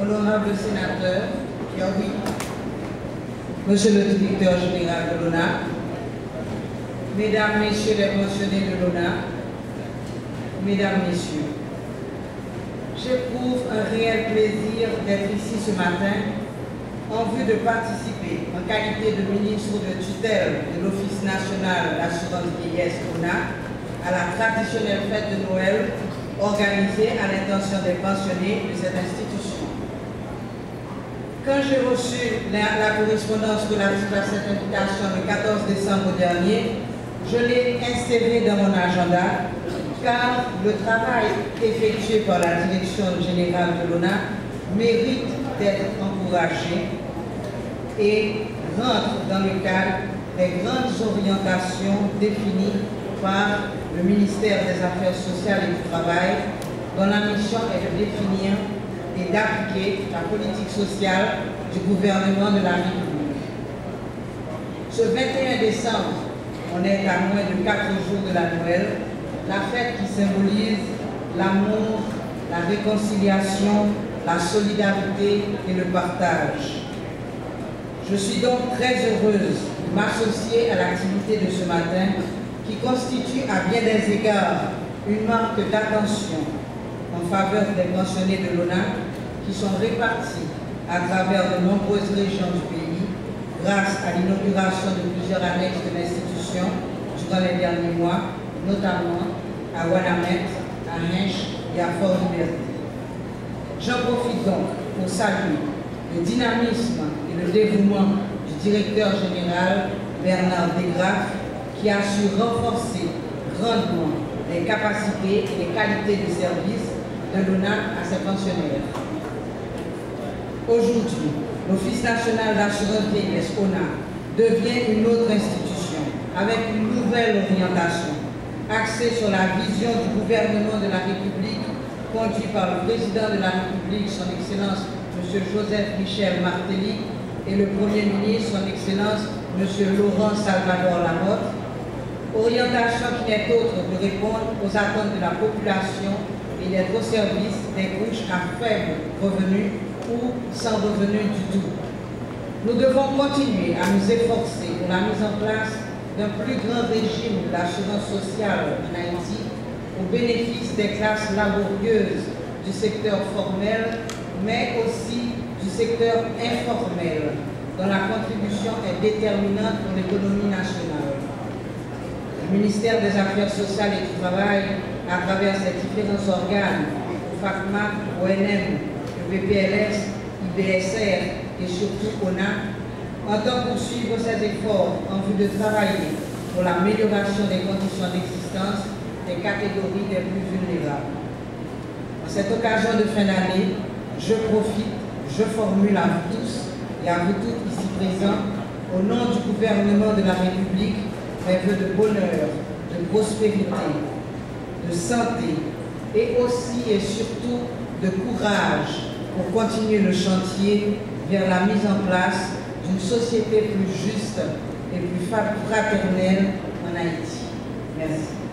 honorable sénateur Yogi, monsieur le directeur général de l'ONA, mesdames, messieurs les pensionnés de l'ONA, mesdames, messieurs, j'éprouve un réel plaisir d'être ici ce matin en vue de participer en qualité de ministre de tutelle de l'Office national d'assurance vieillesse ONA à la traditionnelle fête de Noël organisée à l'intention des pensionnés de cette institution. Quand j'ai reçu la correspondance relative à cette invitation le 14 décembre dernier, je l'ai insérée dans mon agenda car le travail effectué par la direction générale de l'ONA mérite d'être encouragé et rentre dans le cadre des grandes orientations définies par le ministère des Affaires sociales et du Travail, dont la mission est de définir et d'appliquer la politique sociale du gouvernement de la République. Ce 21 décembre, on est à moins de 4 jours de la Noël, la fête qui symbolise l'amour, la réconciliation, la solidarité et le partage. Je suis donc très heureuse de m'associer à l'activité de ce matin qui constitue à bien des égards une marque d'attention en faveur des pensionnés de l'ONA qui sont répartis à travers de nombreuses régions du pays grâce à l'inauguration de plusieurs annexes de l'institution durant les derniers mois, notamment à Ouanamètre, à Hinche et à Fort-Liberté. J'en profite donc pour saluer le dynamisme et le dévouement du directeur général Bernard Desgraffes qui a su renforcer grandement les capacités et les qualités de service de l'ONA à ses pensionnaires. Aujourd'hui, l'Office national d'assurance vieillesse ONA devient une autre institution avec une nouvelle orientation axée sur la vision du gouvernement de la République conduit par le président de la République, son Excellence M. Joseph Michel Martelly, et le Premier ministre, son Excellence M. Laurent Salvador Lamotte, orientation qui n'est autre que de répondre aux attentes de la population et d'être au service des couches à faible revenu ou sans revenu du tout. Nous devons continuer à nous efforcer pour la mise en place d'un plus grand régime d'assurance sociale en Haïti au bénéfice des classes laborieuses du secteur formel, mais aussi du secteur informel, dont la contribution est déterminante pour l'économie nationale. Le ministère des Affaires sociales et du Travail, à travers ses différents organes, FACMA, ONM, le VPLS, IBSR et surtout ONA, entend poursuivre ses efforts en vue de travailler pour l'amélioration des conditions d'existence des catégories les plus vulnérables. En cette occasion de fin d'année, je formule à vous tous et à vous toutes ici présents, au nom du gouvernement de la République, mes vœux de bonheur, de prospérité, de santé et aussi et surtout de courage pour continuer le chantier vers la mise en place d'une société plus juste et plus fraternelle en Haïti. Merci.